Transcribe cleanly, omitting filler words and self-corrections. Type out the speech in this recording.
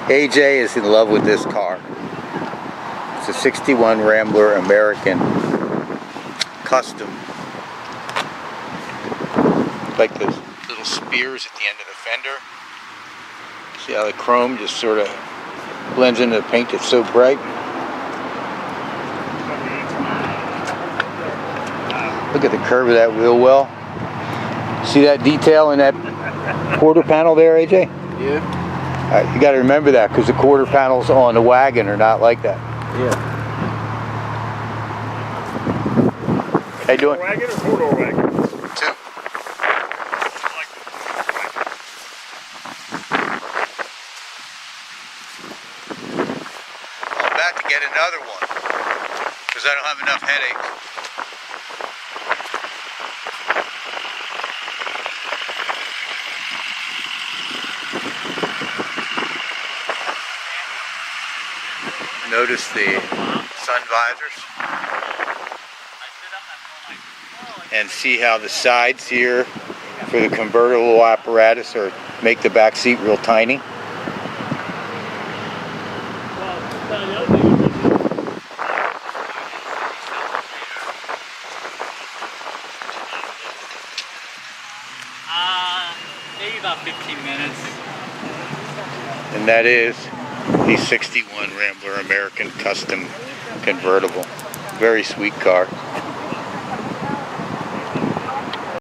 AJ is in love with this car. It's a 61 Rambler American Custom. Like those little spears at the end of the fender. See how the chrome just sort of blends into the paint that's so bright. Look at the curve of that wheel well. See that detail in that quarter panel there, AJ? Yeah. You got to remember that because the quarter panels on the wagon are not like that. Yeah. How you doing? Wagon or four-door wagon? Two. I'm about to get another one because I don't have enough headaches. Notice the sun visors and see how the sides here for the convertible apparatus make the back seat real tiny. Maybe about 15 minutes. And that is the 61 Rambler American Custom Convertible. Very sweet car.